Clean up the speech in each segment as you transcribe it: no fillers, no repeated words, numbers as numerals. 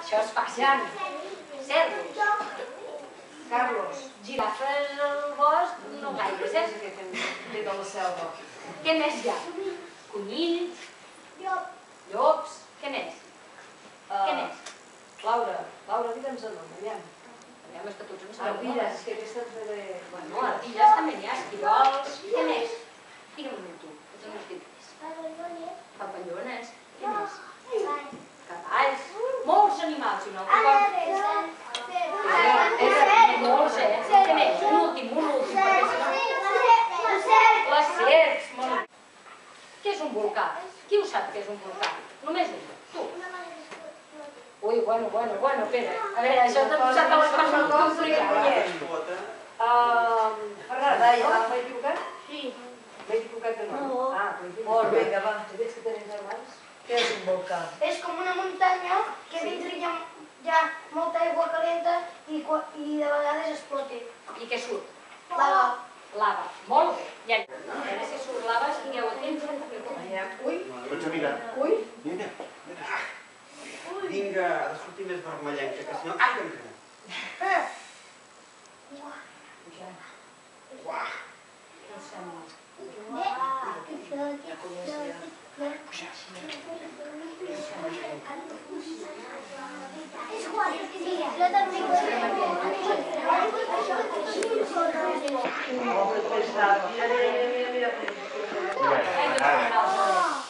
Això és fàcil. Cèrvols. Carlos. Girafes al bosc, no gaires, Que té de la selva. Què més hi ha? Conills. Llops. Què més? Què més? Laura, digue'ns el nom, aviam. Aviam, és que tots en sabem. Ardilles, que aquesta és de... Bueno, ardilles també n'hi ha, esquirols. Què més? Digue'm un tu, que no has dit res. Papallones. Què més? Cavalls. Molts animals, i un altre cop. Molts, Què més? Un últim, Les serps. Què és un volcà? Qui ho sap què és un volcà? Només un. Tu. Ui, bueno, espera. A veure, això t'ha posat a la cosa molt complicada. Ferran, m'he equivocat? Sí. M'he equivocat de nom? No. Molt bé, vinga, va. Tu veig que tens germans? Què és un volcà? És com una muntanya que dintre hi ha molta aigua calenta i de vegades explota. I què surt? Lava. Lava. Molt bé. Ja. A veure si surt lava, estigueu atents. Ui. Vaig a mirar. Ui. Mira. Vinga, ha de sortir més vermellenca, que si no... Ai, em crema. Uah. No sembla.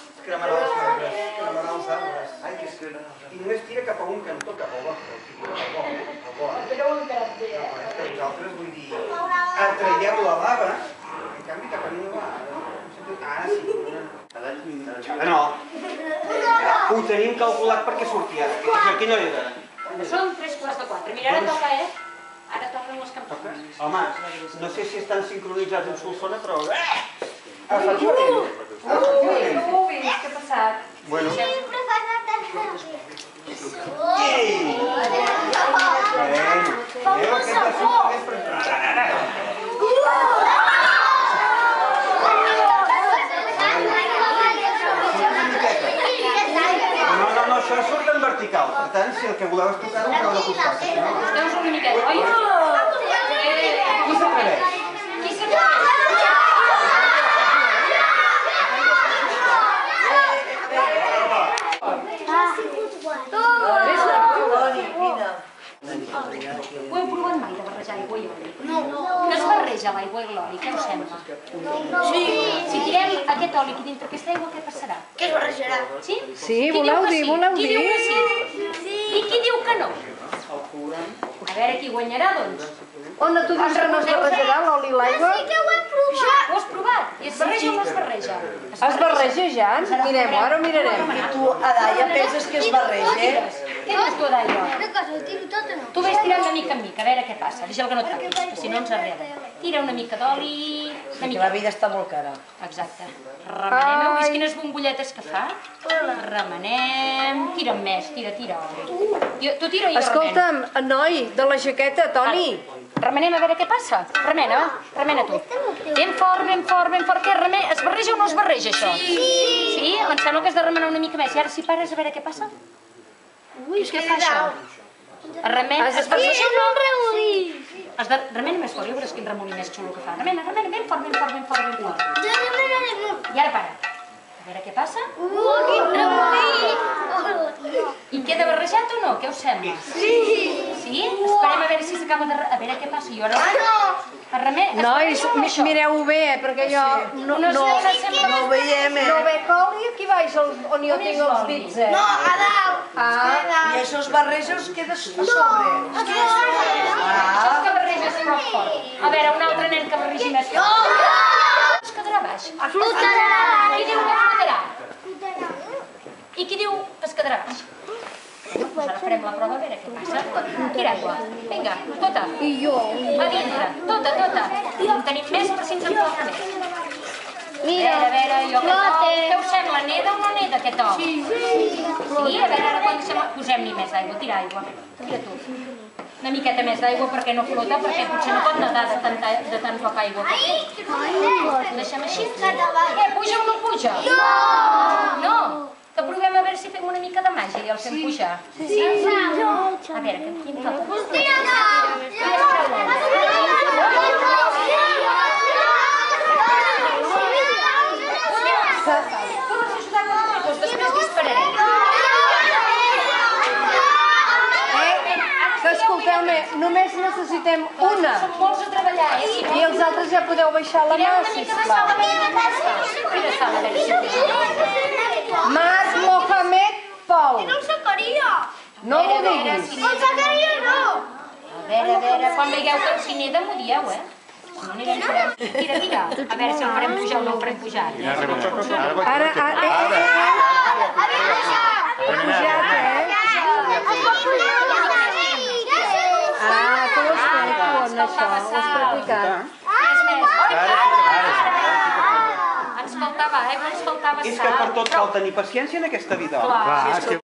Es cremarà els arbres, Ai, que es cremarà els arbres. I només tira cap a un cantó, cap al vostre, el bo. Però un caràcter. És que vosaltres, vull dir, atraieu la lava, en canvi cap a mi no va. Ara sí. Ara no. Ho tenim calculat perquè sortia. Aquí no era. Són 3:15. Mira, ara toca, Ara toquen les campanes. Home, no sé si estan sincronitzats en Solsona, però... Efectivament. Ui, què ha passat? Bueno. Sempre fas tan ràpid. Ei! Veu aquesta sopa més preparada. No, això surt en vertical. Per tant, si el que voleu és tocar-ho, heu de costar. Esteu una miqueta, oi? Qui s'atreveix? Qui s'atreveix? Ho heu provat mai de barrejar aigua i oli? No. No es barreja l'aigua i l'oli, què us sembla? Sí. Si tirem aquest oli aquí dintre aquesta aigua, què passarà? Què es barrejarà? Sí? Sí, voleu dir, Qui diu que sí? I qui diu que no? A veure qui guanyarà, doncs. On tu dius que no es barrejarà l'oli i l'aigua? Sí que ho hem provat. Ho has provat? I es barreja o no es barreja? Es barreja ja? Mirem-ho, ara ho mirarem. I tu, Adaia, penses que es barreja? Què dius tu, Daia? Una cosa, ho tiro tot o no? Tu vés tirant una mica en mica, a veure què passa. Deixa que no et toquis, que si no ens arrela. Tira una mica d'oli... Perquè la vida està molt cara. Exacte. Remenem, heu vist quines bombolletes que fa? Remenem... Tira més, tira. Tu tira i jo remeno. Escolta'm, noi, de la jaqueta, Toni. Remenem a veure què passa. Remena tu. Ben fort, Què? Es barreja o no es barreja, això? Sí? Em sembla que has de remenar una mica més. I ara si pares a veure què passa? Ui, què fa això? Es barreja o no? Remena més fort, ja veuràs quin remolí més xulo que fa. Remena, ben fort. I ara para. A veure què passa. I queda barrejat o no? Què us sembla? Sí? Esperem a veure si s'acaba de... A veure què passa. Jo ara... Nois, mireu-ho bé, perquè jo no No ho veiem, no veig oli aquí baix on jo tinc els dits, No, a dalt. I això es barreja o es queda a sobre? Això és que barreges prou fort. A veure, un altre nen que barregi més fort. Es quedarà baix. Flotarà. Qui diu que flotarà? I qui diu que es quedarà baix? Doncs ara farem la prova a veure què passa. Tira aigua. Vinga, tota. I jo. A dintre. Tota. En tenim més per si ens en falta més. Mira. A veure, jo què us sembla? Neda o no neda aquest ou? Sí, a veure, ara quan posem-hi més aigua. Tira aigua. Tira tu. Una miqueta més d'aigua perquè no flota, perquè potser no pot nedar de tan poca aigua. Deixem així. Puja o no puja? No! Que provem a veure si fem una mica mica de màgia i el fem pujar. Sí? A veure, que aquí em toca. Doncs després dispararem. Que escolteu-me, només necessitem una. Som molts a treballar, eh? I els altres ja podeu baixar la mà, sisplau. Quina sala, a veure si puja. Marc Mohamed Pol. sacaria. No m'ho diguis. El sacaria no. A veure, quan veieu que si n'he de m'ho dieu, eh? No anirem farem. Tira. A veure si el farem pujar o no el farem pujar. Ara, pujat, eh? Ah, que ho has fet, tu, amb això, ho has practicat. Ens faltava, ens faltava És que per tot cal tenir paciència en aquesta vida. Clar.